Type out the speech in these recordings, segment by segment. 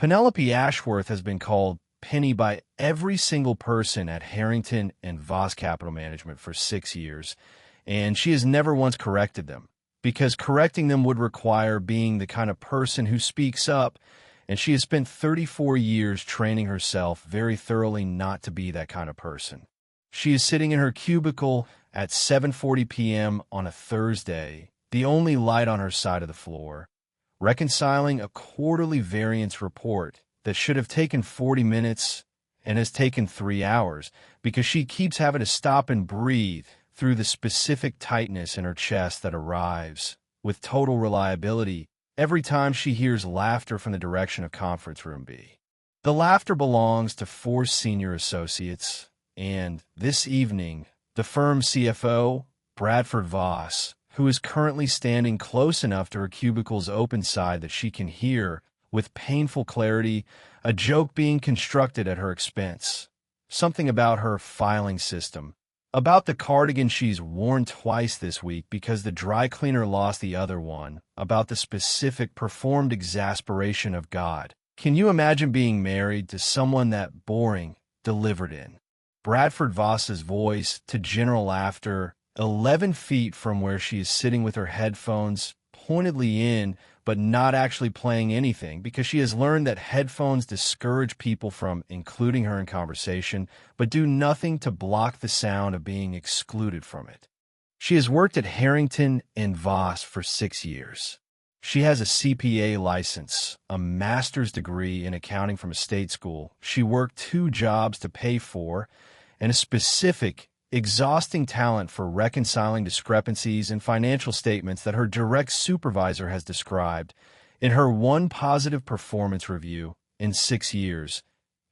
Penelope Ashworth has been called Penny by every single person at Harrington and Voss Capital Management for 6 years, and she has never once corrected them, because correcting them would require being the kind of person who speaks up, and she has spent 34 years training herself very thoroughly not to be that kind of person. She is sitting in her cubicle at 7:40 p.m. on a Thursday, the only light on her side of the floor, reconciling a quarterly variance report that should have taken 40 minutes and has taken 3 hours because she keeps having to stop and breathe through the specific tightness in her chest that arrives with total reliability every time she hears laughter from the direction of conference room B. The laughter belongs to 4 senior associates, and this evening, the firm's CFO, Bradford Voss, who is currently standing close enough to her cubicle's open side that she can hear, with painful clarity, a joke being constructed at her expense. Something about her filing system, about the cardigan she's worn twice this week because the dry cleaner lost the other one, about the specific performed exasperation of God. Can you imagine being married to someone that boring delivered in Bradford Voss's voice to general laughter 11 feet from where she is sitting with her headphones pointedly in, but not actually playing anything because she has learned that headphones discourage people from including her in conversation, but do nothing to block the sound of being excluded from it. She has worked at Harrington and Voss for 6 years. She has a CPA license, a master's degree in accounting from a state school. She worked 2 jobs to pay for, and a specific, exhausting talent for reconciling discrepancies in financial statements that her direct supervisor has described in her one positive performance review in 6 years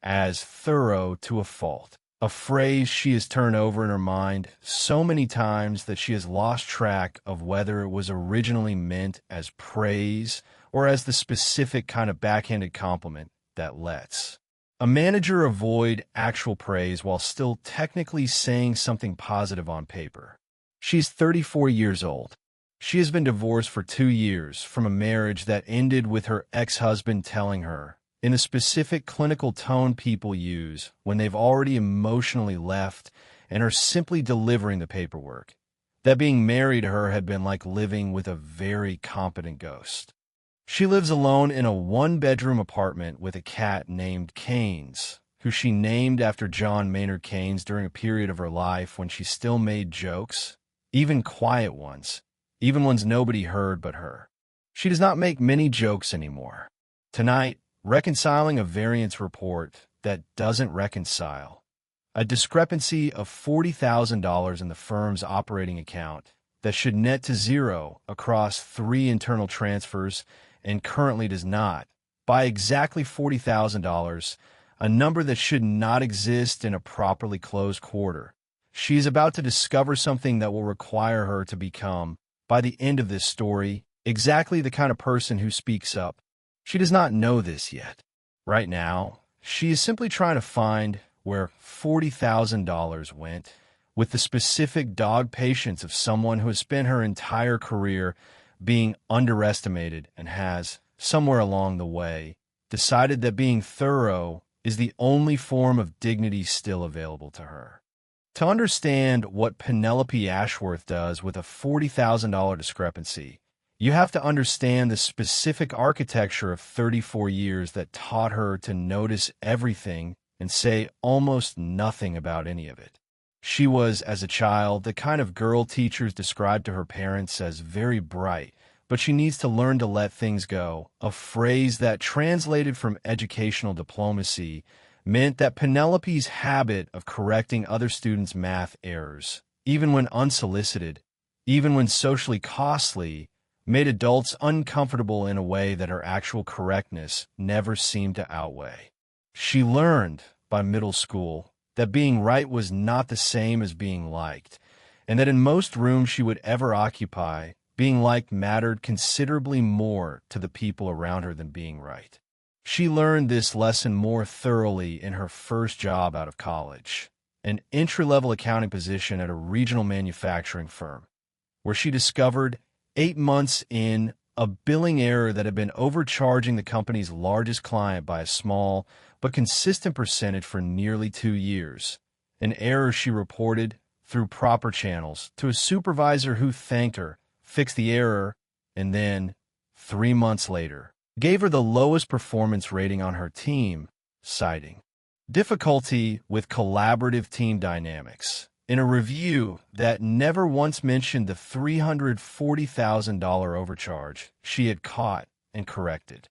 as thorough to a fault, a phrase she has turned over in her mind so many times that she has lost track of whether it was originally meant as praise or as the specific kind of backhanded compliment that lets a manager avoid actual praise while still technically saying something positive on paper. She's 34 years old. She has been divorced for 2 years from a marriage that ended with her ex-husband telling her, in a specific clinical tone people use when they've already emotionally left and are simply delivering the paperwork, that being married to her had been like living with a very competent ghost. She lives alone in a 1-bedroom apartment with a cat named Keynes, who she named after John Maynard Keynes during a period of her life when she still made jokes, even quiet ones, even ones nobody heard but her. She does not make many jokes anymore. Tonight, reconciling a variance report that doesn't reconcile, a discrepancy of $40,000 in the firm's operating account that should net to 0 across 3 internal transfers and currently does not, by exactly $40,000, a number that should not exist in a properly closed quarter. She is about to discover something that will require her to become, by the end of this story, exactly the kind of person who speaks up. She does not know this yet. Right now, she is simply trying to find where $40,000 went, with the specific dog patience of someone who has spent her entire career being underestimated and has, somewhere along the way, decided that being thorough is the only form of dignity still available to her. To understand what Penelope Ashworth does with a $40,000 discrepancy, you have to understand the specific architecture of 34 years that taught her to notice everything and say almost nothing about any of it. She was, as a child, the kind of girl teachers described to her parents as very bright, but she needs to learn to let things go, a phrase that, translated from educational diplomacy, meant that Penelope's habit of correcting other students' math errors, even when unsolicited, even when socially costly, made adults uncomfortable in a way that her actual correctness never seemed to outweigh. She learned, by middle school, that being right was not the same as being liked, and that in most rooms she would ever occupy, being liked mattered considerably more to the people around her than being right. She learned this lesson more thoroughly in her first job out of college, an entry-level accounting position at a regional manufacturing firm, where she discovered 8 months in a billing error that had been overcharging the company's largest client by a small but consistent percentage for nearly 2 years. An error she reported through proper channels to a supervisor who thanked her, fixed the error, and then, 3 months later, gave her the lowest performance rating on her team, citing difficulty with collaborative team dynamics. In a review that never once mentioned the $340,000 overcharge she had caught and corrected.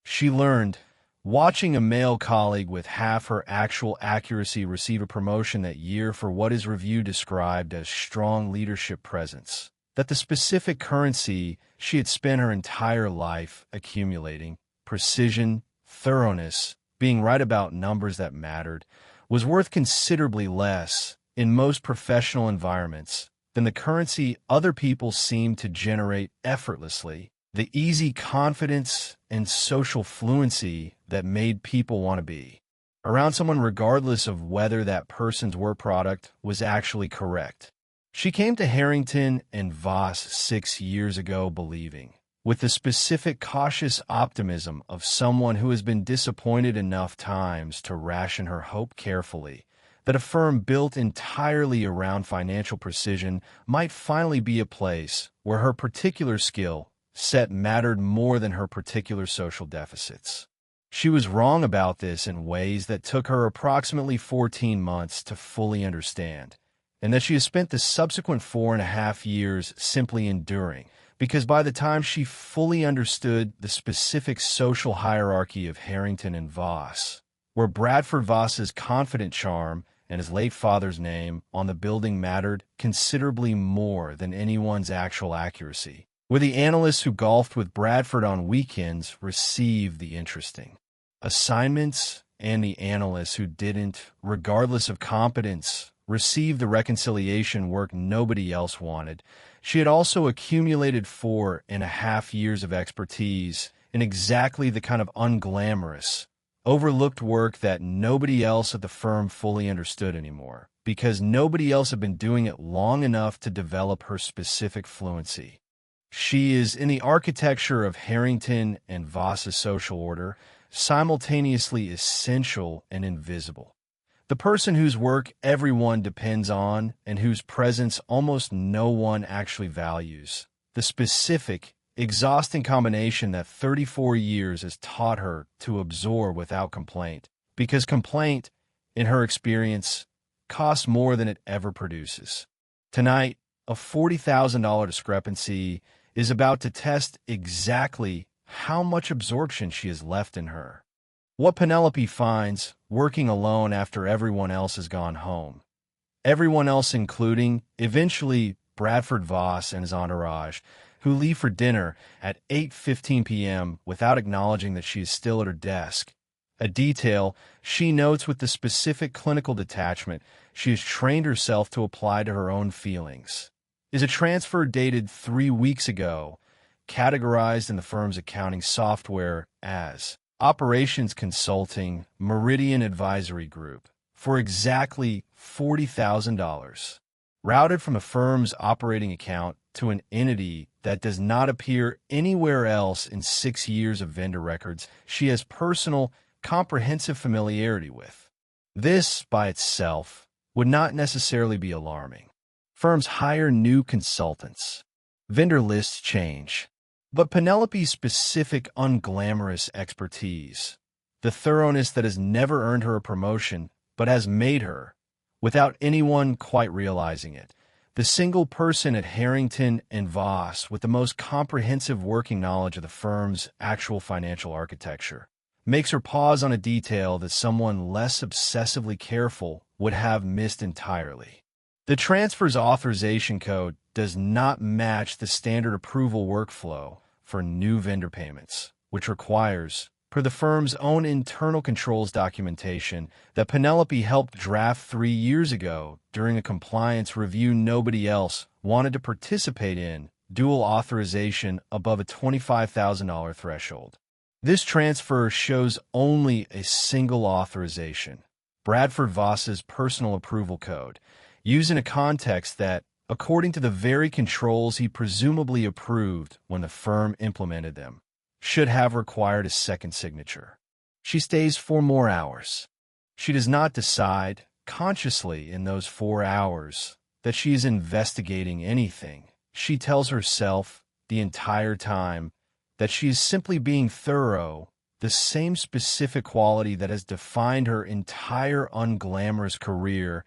She learned, watching a male colleague with half her actual accuracy receive a promotion that year for what his review described as strong leadership presence, that the specific currency she had spent her entire life accumulating, precision, thoroughness, being right about numbers that mattered, was worth considerably less in most professional environments than the currency other people seemed to generate effortlessly, the easy confidence and social fluency that made people want to be around someone regardless of whether that person's work product was actually correct. She came to Harrington and Voss 6 years ago believing, with the specific cautious optimism of someone who has been disappointed enough times to ration her hope carefully, that a firm built entirely around financial precision might finally be a place where her particular skill set mattered more than her particular social deficits. She was wrong about this in ways that took her approximately 14 months to fully understand, and that she has spent the subsequent 4.5 years simply enduring, because by the time she fully understood the specific social hierarchy of Harrington and Voss, where Bradford Voss's confident charm and his late father's name on the building mattered considerably more than anyone's actual accuracy, where the analysts who golfed with Bradford on weekends received the interesting assignments and the analysts who didn't, regardless of competence, received the reconciliation work nobody else wanted. She had also accumulated 4.5 years of expertise in exactly the kind of unglamorous, overlooked work that nobody else at the firm fully understood anymore, because nobody else had been doing it long enough to develop her specific fluency. She is, in the architecture of Harrington and Voss's social order, simultaneously essential and invisible. The person whose work everyone depends on and whose presence almost no one actually values. The specific, exhausting combination that 34 years has taught her to absorb without complaint, because complaint, in her experience, costs more than it ever produces. Tonight, a $40,000 discrepancy is about to test exactly how much absorption she has left in her. What Penelope finds working alone after everyone else has gone home. Everyone else including, eventually, Bradford Voss and his entourage, who leave for dinner at 8:15 p.m. without acknowledging that she is still at her desk. A detail she notes with the specific clinical detachment she has trained herself to apply to her own feelings. Is a transfer dated 3 weeks ago, categorized in the firm's accounting software as Operations Consulting Meridian Advisory Group for exactly $40,000, routed from the firm's operating account to an entity that does not appear anywhere else in 6 years of vendor records she has personal, comprehensive familiarity with. This, by itself, would not necessarily be alarming. Firms hire new consultants. Vendor lists change. But Penelope's specific unglamorous expertise, the thoroughness that has never earned her a promotion but has made her, without anyone quite realizing it, the single person at Harrington and Voss with the most comprehensive working knowledge of the firm's actual financial architecture, makes her pause on a detail that someone less obsessively careful would have missed entirely. The transfer's authorization code does not match the standard approval workflow for new vendor payments, which requires, per the firm's own internal controls documentation that Penelope helped draft 3 years ago during a compliance review nobody else wanted to participate in, dual authorization above a $25,000 threshold. This transfer shows only a single authorization, Bradford Voss's personal approval code, used in a context that, according to the very controls he presumably approved when the firm implemented them, should have required a second signature. She stays 4 more hours. She does not decide, consciously in those 4 hours, that she is investigating anything. She tells herself the entire time that she is simply being thorough, the same specific quality that has defined her entire unglamorous career,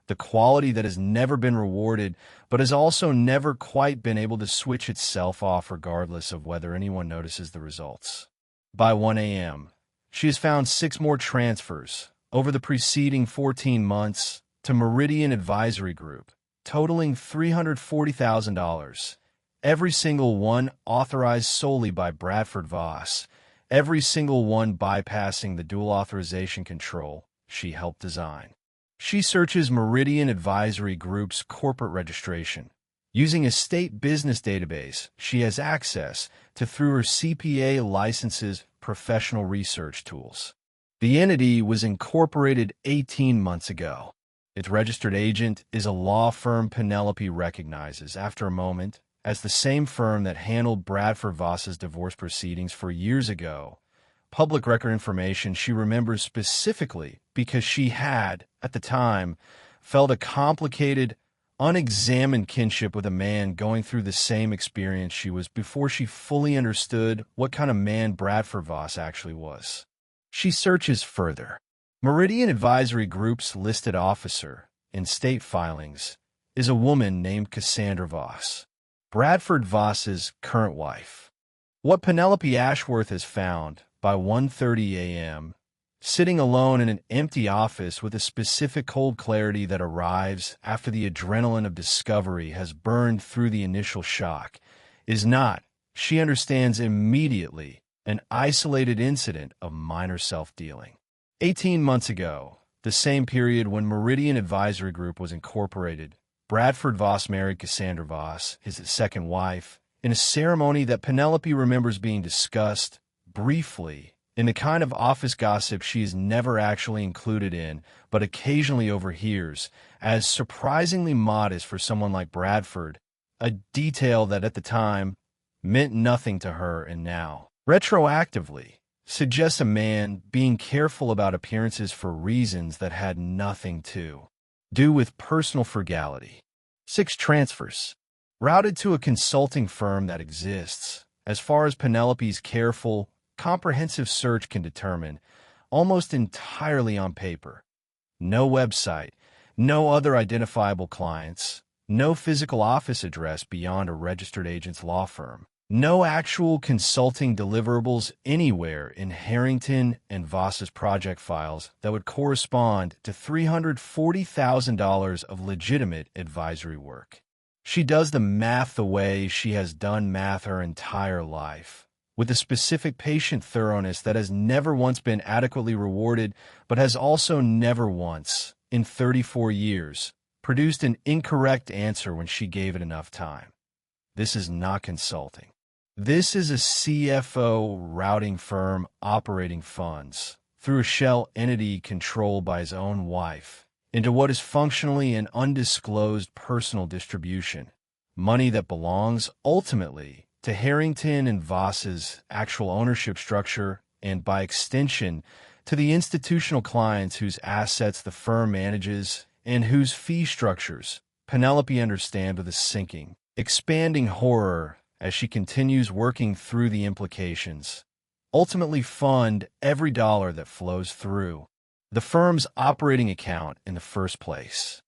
the quality that has never been rewarded, but has also never quite been able to switch itself off regardless of whether anyone notices the results. By 1 a.m., she has found 6 more transfers over the preceding 14 months to Meridian Advisory Group, totaling $340,000, every single one authorized solely by Bradford Voss, every single one bypassing the dual authorization control she helped design. She searches Meridian Advisory Group's corporate registration. Using a state business database she has access to through her CPA licenses professional research tools. The entity was incorporated 18 months ago. Its registered agent is a law firm Penelope recognizes after a moment as the same firm that handled Bradford Voss's divorce proceedings for years ago. Public record information she remembers specifically because she had, at the time, felt a complicated, unexamined kinship with a man going through the same experience she was before she fully understood what kind of man Bradford Voss actually was. She searches further. Meridian Advisory Group's listed officer in state filings is a woman named Cassandra Voss, Bradford Voss's current wife. What Penelope Ashworth has found by 1:30 a.m., sitting alone in an empty office with a specific cold clarity that arrives after the adrenaline of discovery has burned through the initial shock, is not, she understands immediately, an isolated incident of minor self-dealing. 18 months ago, the same period when Meridian Advisory Group was incorporated, Bradford Voss married Cassandra Voss, his second wife, in a ceremony that Penelope remembers being discussed briefly in the kind of office gossip she is never actually included in, but occasionally overhears, as surprisingly modest for someone like Bradford, a detail that at the time meant nothing to her and now, retroactively, suggests a man being careful about appearances for reasons that had nothing to do with personal frugality. 6 transfers, routed to a consulting firm that exists, as far as Penelope's careful, comprehensive search can determine, almost entirely on paper. No website, no other identifiable clients, no physical office address beyond a registered agent's law firm. No actual consulting deliverables anywhere in Harrington and Voss's project files that would correspond to $340,000 of legitimate advisory work. She does the math the way she has done math her entire life, with a specific patient thoroughness that has never once been adequately rewarded, but has also never once, in 34 years, produced an incorrect answer when she gave it enough time. This is not consulting. This is a CFO routing firm operating funds through a shell entity controlled by his own wife into what is functionally an undisclosed personal distribution, money that belongs ultimately to Harrington and Voss's actual ownership structure and, by extension, to the institutional clients whose assets the firm manages and whose fee structures Penelope understands with a sinking, expanding horror as she continues working through the implications, ultimately fund every dollar that flows through the firm's operating account in the first place.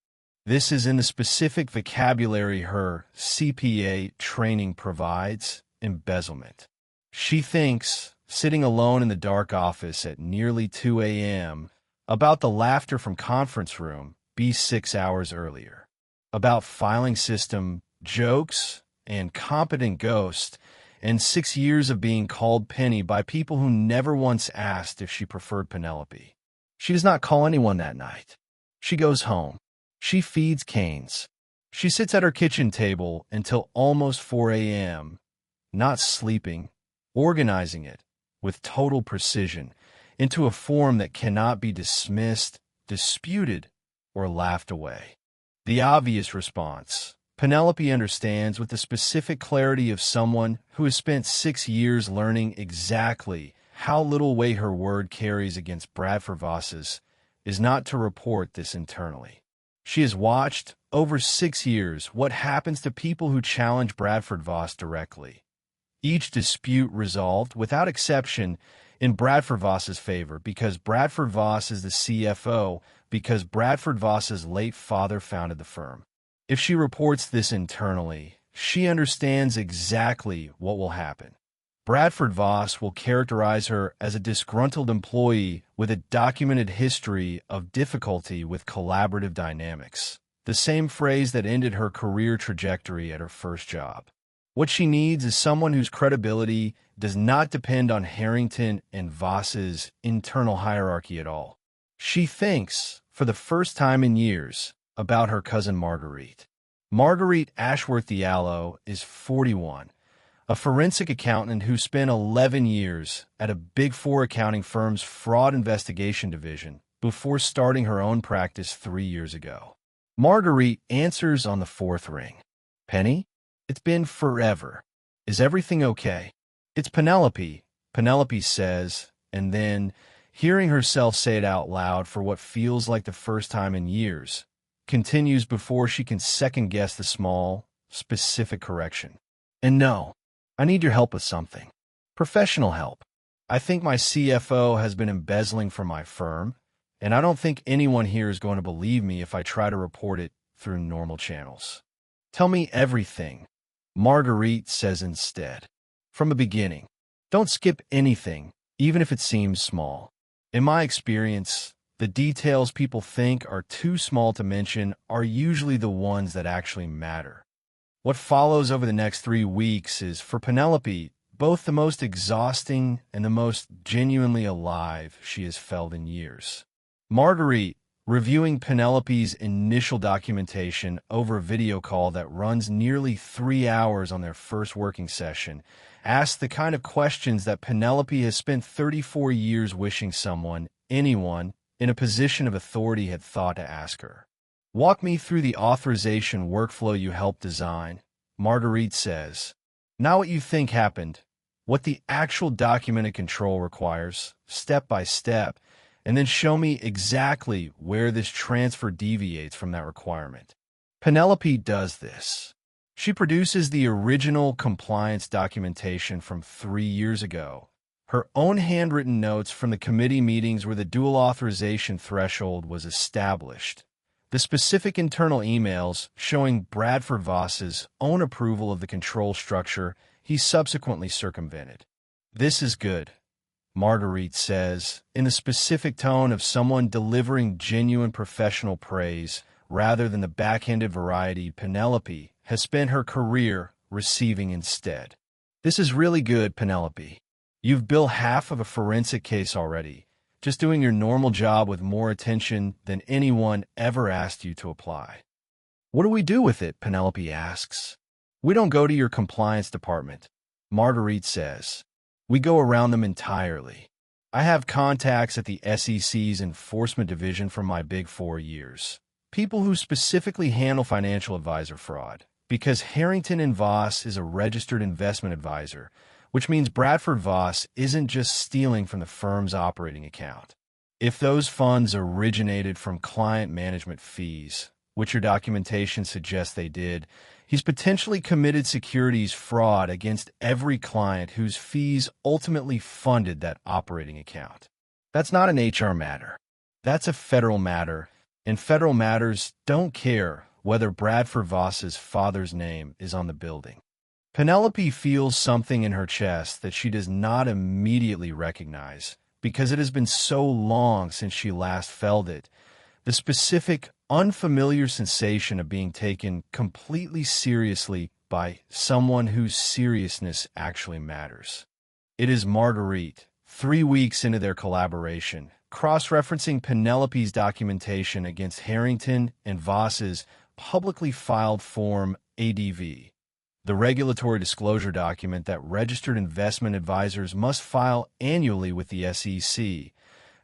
This is in the specific vocabulary her CPA training provides, embezzlement. She thinks, sitting alone in the dark office at nearly 2 a.m., about the laughter from conference room B 6 hours earlier, about filing system jokes and competent ghost, and 6 years of being called Penny by people who never once asked if she preferred Penelope. She does not call anyone that night. She goes home. She feeds Canes. She sits at her kitchen table until almost 4 a.m., not sleeping, organizing it, with total precision, into a form that cannot be dismissed, disputed, or laughed away. The obvious response, Penelope understands with the specific clarity of someone who has spent 6 years learning exactly how little weight her word carries against Bradford Voss's is not to report this internally. She has watched, over 6 years, what happens to people who challenge Bradford Voss directly. Each dispute resolved, without exception, in Bradford Voss's favor because Bradford Voss is the CFO, because Bradford Voss's late father founded the firm. If she reports this internally, she understands exactly what will happen. Bradford Voss will characterize her as a disgruntled employee with a documented history of difficulty with collaborative dynamics, the same phrase that ended her career trajectory at her first job. What she needs is someone whose credibility does not depend on Harrington and Voss's internal hierarchy at all. She thinks, for the first time in years, about her cousin Marguerite. Marguerite Ashworth Diallo is 41, a forensic accountant who spent 11 years at a Big Four accounting firm's fraud investigation division before starting her own practice 3 years ago. Marguerite answers on the fourth ring. "Penny? It's been forever. Is everything okay?" "It's Penelope," Penelope says, and then, hearing herself say it out loud for what feels like the first time in years, continues before she can second-guess the small, specific correction. "And no, I need your help with something. Professional help. I think my CFO has been embezzling from my firm, and I don't think anyone here is going to believe me if I try to report it through normal channels. Tell me everything," Marguerite says instead. "From the beginning. Don't skip anything, even if it seems small. In my experience, the details people think are too small to mention are usually the ones that actually matter." What follows over the next 3 weeks is, for Penelope, both the most exhausting and the most genuinely alive she has felt in years. Marguerite, reviewing Penelope's initial documentation over a video call that runs nearly 3 hours on their first working session, asks the kind of questions that Penelope has spent 34 years wishing someone, anyone, in a position of authority had thought to ask her. "Walk me through the authorization workflow you helped design," Marguerite says. "Not what you think happened, what the actual documented control requires, step by step, and then show me exactly where this transfer deviates from that requirement." Penelope does this. She produces the original compliance documentation from 3 years ago, her own handwritten notes from the committee meetings where the dual authorization threshold was established, the specific internal emails showing Bradford Voss's own approval of the control structure he subsequently circumvented. "This is good," Marguerite says, in the specific tone of someone delivering genuine professional praise rather than the backhanded variety Penelope has spent her career receiving instead. "This is really good, Penelope. You've built half of a forensic case already, just doing your normal job with more attention than anyone ever asked you to apply." "What do we do with it?" Penelope asks. "We don't go to your compliance department," Marguerite says. "We go around them entirely. I have contacts at the SEC's enforcement division from my Big 4 years, people who specifically handle financial advisor fraud, because Harrington and Voss is a registered investment advisor, which means Bradford Voss isn't just stealing from the firm's operating account. If those funds originated from client management fees, which your documentation suggests they did, he's potentially committed securities fraud against every client whose fees ultimately funded that operating account. That's not an HR matter. That's a federal matter, and federal matters don't care whether Bradford Voss's father's name is on the building." Penelope feels something in her chest that she does not immediately recognize because it has been so long since she last felt it, the specific, unfamiliar sensation of being taken completely seriously by someone whose seriousness actually matters. It is Marguerite, 3 weeks into their collaboration, cross-referencing Penelope's documentation against Harrington and Voss's publicly filed Form ADV, the regulatory disclosure document that registered investment advisors must file annually with the SEC,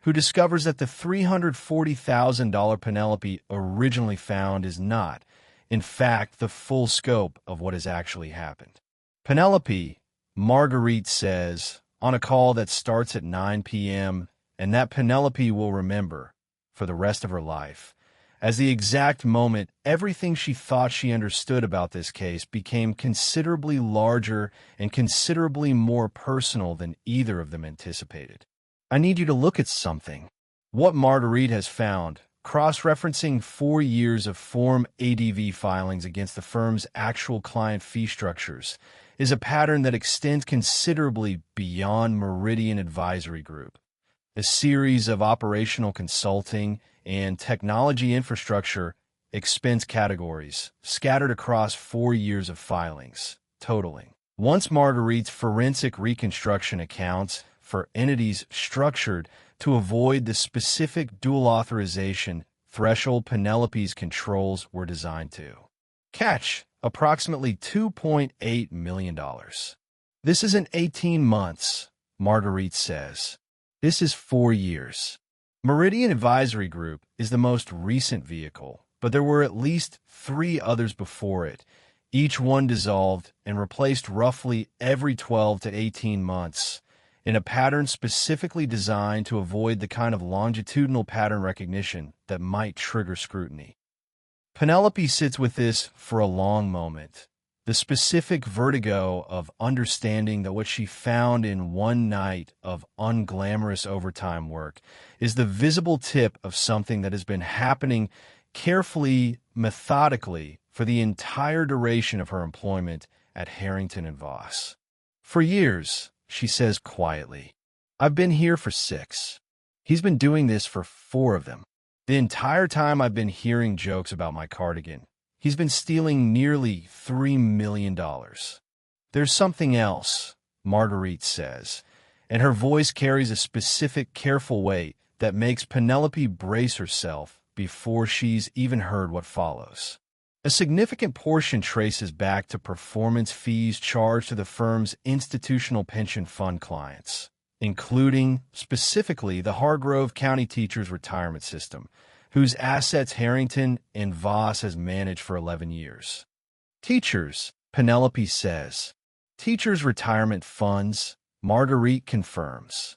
who discovers that the $340,000 Penelope originally found is not, in fact, the full scope of what has actually happened. Penelope, Marguerite says, on a call that starts at 9 p.m., and that Penelope will remember for the rest of her life, as the exact moment everything she thought she understood about this case became considerably larger and considerably more personal than either of them anticipated. I need you to look at something. What Marguerite has found, cross-referencing 4 years of Form ADV filings against the firm's actual client fee structures, is a pattern that extends considerably beyond Meridian Advisory Group. A series of operational consulting and technology infrastructure expense categories scattered across 4 years of filings, totaling. Once Marguerite's forensic reconstruction accounts for entities structured to avoid the specific dual authorization threshold Penelope's controls were designed to catch, approximately $2.8 million. This isn't 18 months, Marguerite says. This is 4 years. Meridian Advisory Group is the most recent vehicle, but there were at least 3 others before it, each one dissolved and replaced roughly every 12 to 18 months, in a pattern specifically designed to avoid the kind of longitudinal pattern recognition that might trigger scrutiny. Penelope sits with this for a long moment, the specific vertigo of understanding that what she found in one night of unglamorous overtime work is the visible tip of something that has been happening carefully, methodically, for the entire duration of her employment at Harrington and Voss. For years, she says quietly, I've been here for 6. He's been doing this for 4 of them. The entire time I've been hearing jokes about my cardigan, he's been stealing nearly $3 million. There's something else, Marguerite says, and her voice carries a specific, careful weight that makes Penelope brace herself before she's even heard what follows. A significant portion traces back to performance fees charged to the firm's institutional pension fund clients, including, specifically, the Hargrove County Teachers Retirement System, whose assets Harrington and Voss has managed for 11 years. Teachers, Penelope says. Teachers' retirement funds, Marguerite confirms.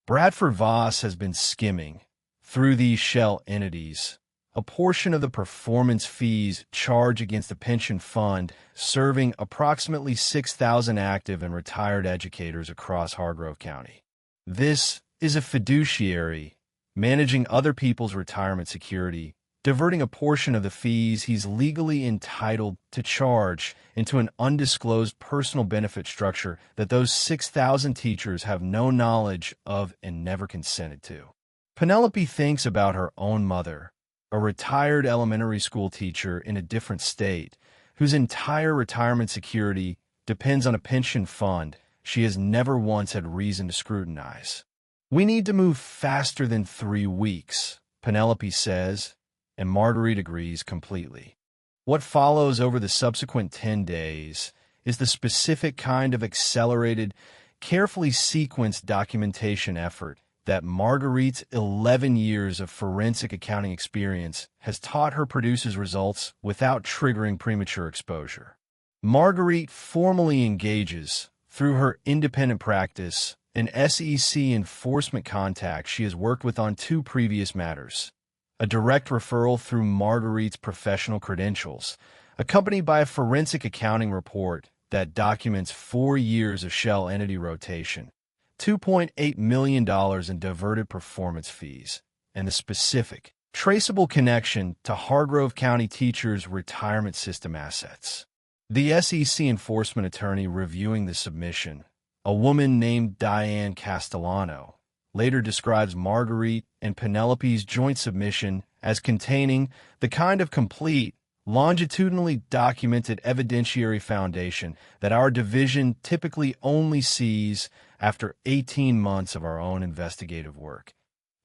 Bradford Voss has been skimming, through these shell entities, a portion of the performance fees charged against the pension fund serving approximately 6,000 active and retired educators across Hargrove County. This is a fiduciary managing other people's retirement security, diverting a portion of the fees he's legally entitled to charge into an undisclosed personal benefit structure that those 6,000 teachers have no knowledge of and never consented to. Penelope thinks about her own mother, a retired elementary school teacher in a different state, whose entire retirement security depends on a pension fund she has never once had reason to scrutinize. We need to move faster than 3 weeks, Penelope says, and Marguerite agrees completely. What follows over the subsequent 10 days is the specific kind of accelerated, carefully sequenced documentation effort that Marguerite's 11 years of forensic accounting experience has taught her produces results without triggering premature exposure. Marguerite formally engages, through her independent practice, an SEC enforcement contact she has worked with on 2 previous matters, a direct referral through Marguerite's professional credentials, accompanied by a forensic accounting report that documents 4 years of shell entity rotation, $2.8 million in diverted performance fees, and the specific, traceable connection to Hargrove County Teachers' Retirement System assets. The SEC enforcement attorney reviewing the submission, a woman named Diane Castellano, later describes Marguerite and Penelope's joint submission as containing the kind of complete, longitudinally documented evidentiary foundation that our division typically only sees after 18 months of our own investigative work,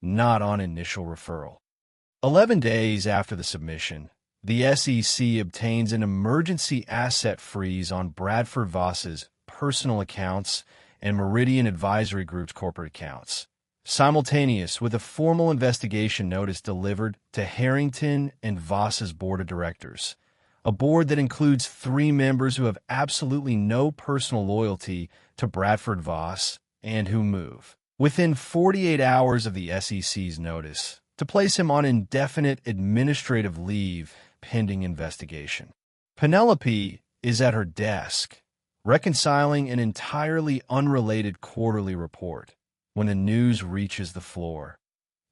not on initial referral. 11 days after the submission, the SEC obtains an emergency asset freeze on Bradford Voss's personal accounts and Meridian Advisory Group's corporate accounts, simultaneous with a formal investigation notice delivered to Harrington and Voss's board of directors, a board that includes 3 members who have absolutely no personal loyalty to Bradford Voss and who move, within 48 hours of the SEC's notice, to place him on indefinite administrative leave pending investigation. Penelope is at her desk, reconciling an entirely unrelated quarterly report, when the news reaches the floor.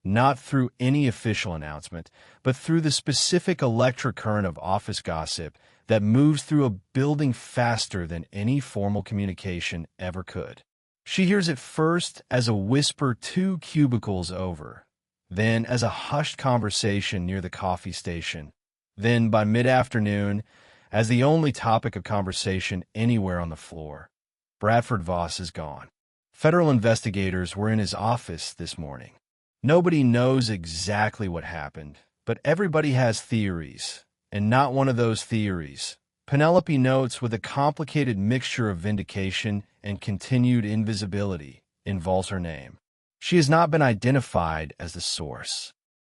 Not through any official announcement, but through the specific electric current of office gossip that moves through a building faster than any formal communication ever could. She hears it first as a whisper 2 cubicles over, then as a hushed conversation near the coffee station, then by mid-afternoon as the only topic of conversation anywhere on the floor. Bradford Voss is gone. Federal investigators were in his office this morning. Nobody knows exactly what happened, but everybody has theories, and not one of those theories, Penelope notes with a complicated mixture of vindication and continued invisibility, involves her name. She has not been identified as the source.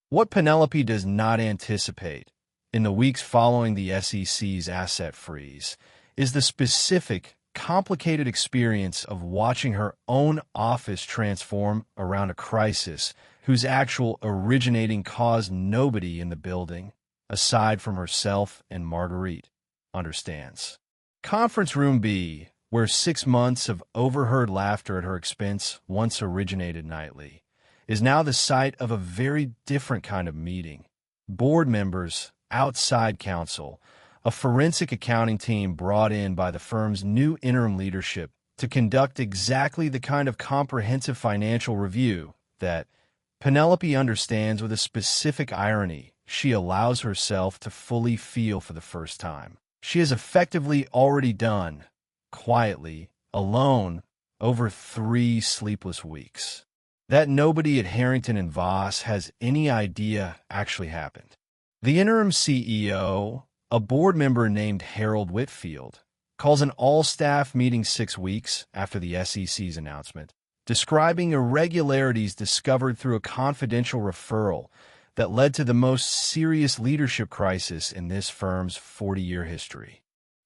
What Penelope does not anticipate, in the weeks following the SEC's asset freeze, is the specific, complicated experience of watching her own office transform around a crisis whose actual originating cause nobody in the building, aside from herself and Marguerite, understands. Conference Room B, where 6 months of overheard laughter at her expense once originated nightly, is now the site of a very different kind of meeting. Board members, outside counsel, a forensic accounting team brought in by the firm's new interim leadership to conduct exactly the kind of comprehensive financial review that Penelope understands with a specific irony she allows herself to fully feel for the first time. She has effectively already done, quietly, alone, over 3 sleepless weeks. That nobody at Harrington and Voss has any idea actually happened. The interim CEO, a board member named Harold Whitfield, calls an all-staff meeting 6 weeks after the SEC's announcement, describing irregularities discovered through a confidential referral that led to the most serious leadership crisis in this firm's 40-year history.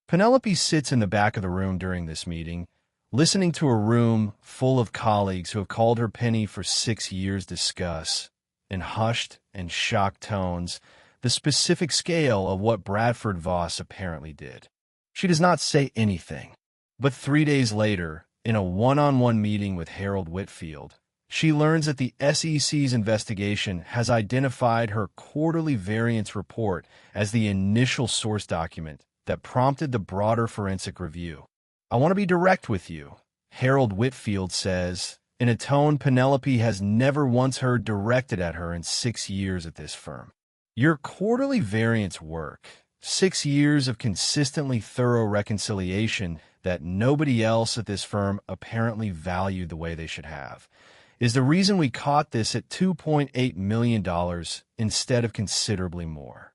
Penelope sits in the back of the room during this meeting, listening to a room full of colleagues who have called her Penny for 6 years discuss, in hushed and shocked tones, the specific scale of what Bradford Voss apparently did. She does not say anything, but 3 days later, in a one-on-one meeting with Harold Whitfield, she learns that the SEC's investigation has identified her quarterly variance report as the initial source document that prompted the broader forensic review. "I want to be direct with you," Harold Whitfield says, in a tone Penelope has never once heard directed at her in 6 years at this firm. "Your quarterly variance work, 6 years of consistently thorough reconciliation that nobody else at this firm apparently valued the way they should have, is the reason we caught this at $2.8 million instead of considerably more."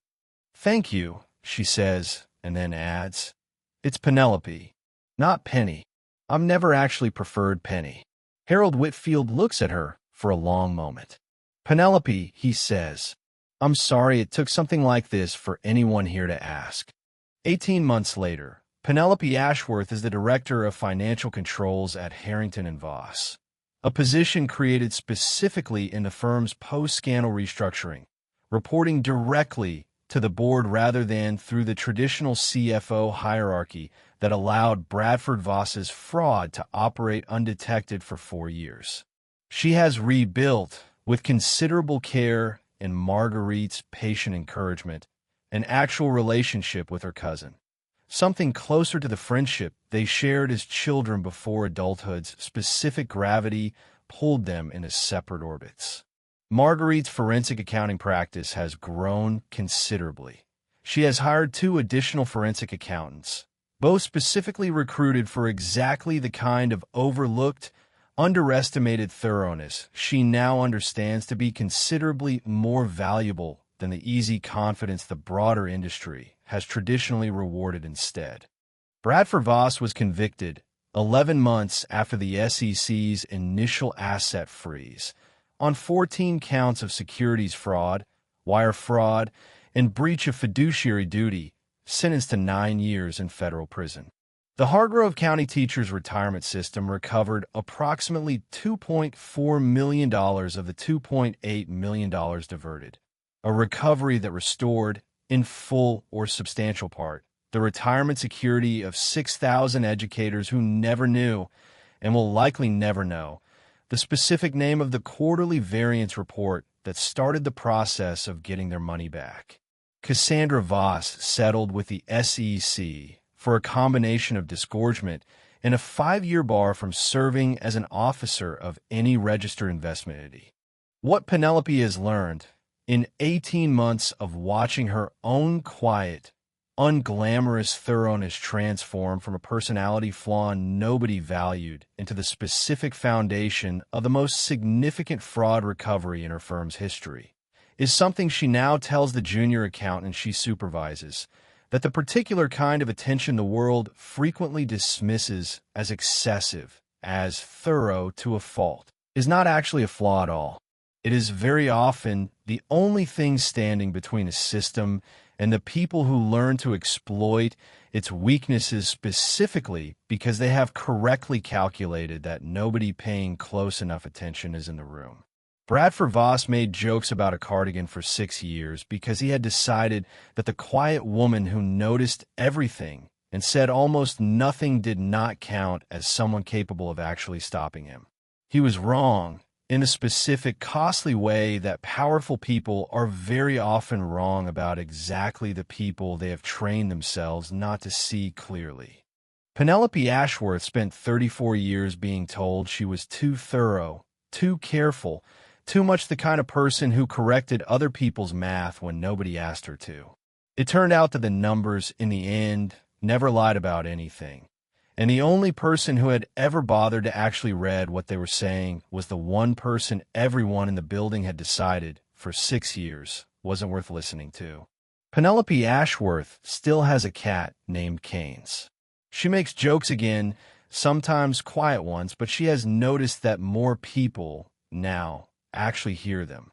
"Thank you," she says, and then adds, "It's Penelope, not Penny. I've never actually preferred Penny." Harold Whitfield looks at her for a long moment. "Penelope," he says, "I'm sorry it took something like this for anyone here to ask." 18 months later, Penelope Ashworth is the Director of Financial Controls at Harrington and Voss, a position created specifically in the firm's post-scandal restructuring, reporting directly to the board rather than through the traditional CFO hierarchy that allowed Bradford Voss's fraud to operate undetected for 4 years. She has rebuilt, with considerable care and Marguerite's patient encouragement, an actual relationship with her cousin, something closer to the friendship they shared as children before adulthood's specific gravity pulled them into separate orbits. Marguerite's forensic accounting practice has grown considerably. She has hired 2 additional forensic accountants, both specifically recruited for exactly the kind of overlooked, underestimated thoroughness she now understands to be considerably more valuable than the easy confidence the broader industry has traditionally rewarded instead. Bradford Voss was convicted 11 months after the SEC's initial asset freeze on 14 counts of securities fraud, wire fraud, and breach of fiduciary duty sentenced to 9 years in federal prison. The Hargrove County Teachers Retirement System recovered approximately $2.4 million of the $2.8 million diverted, a recovery that restored, in full or substantial part, the retirement security of 6,000 educators who never knew, and will likely never know, the specific name of the quarterly variance report that started the process of getting their money back. Cassandra Voss settled with the SEC for a combination of disgorgement and a 5-year bar from serving as an officer of any registered investment entity. What Penelope has learned in 18 months of watching her own quiet, unglamorous thoroughness transform from a personality flaw nobody valued into the specific foundation of the most significant fraud recovery in her firm's history is something she now tells the junior accountant she supervises, that the particular kind of attention the world frequently dismisses as excessive, as thorough to a fault, is not actually a flaw at all. It is very often the only thing standing between a system and the people who learn to exploit its weaknesses specifically because they have correctly calculated that nobody paying close enough attention is in the room. Bradford Voss made jokes about a cardigan for 6 years because he had decided that the quiet woman who noticed everything and said almost nothing did not count as someone capable of actually stopping him. He was wrong in a specific, costly way that powerful people are very often wrong about exactly the people they have trained themselves not to see clearly. Penelope Ashworth spent 34 years being told she was too thorough, too careful, too much the kind of person who corrected other people's math when nobody asked her to. It turned out that the numbers, in the end, never lied about anything, and the only person who had ever bothered to actually read what they were saying was the one person everyone in the building had decided, for 6 years, wasn't worth listening to. Penelope Ashworth still has a cat named Canes. She makes jokes again, sometimes quiet ones, but she has noticed that more people now actually hear them.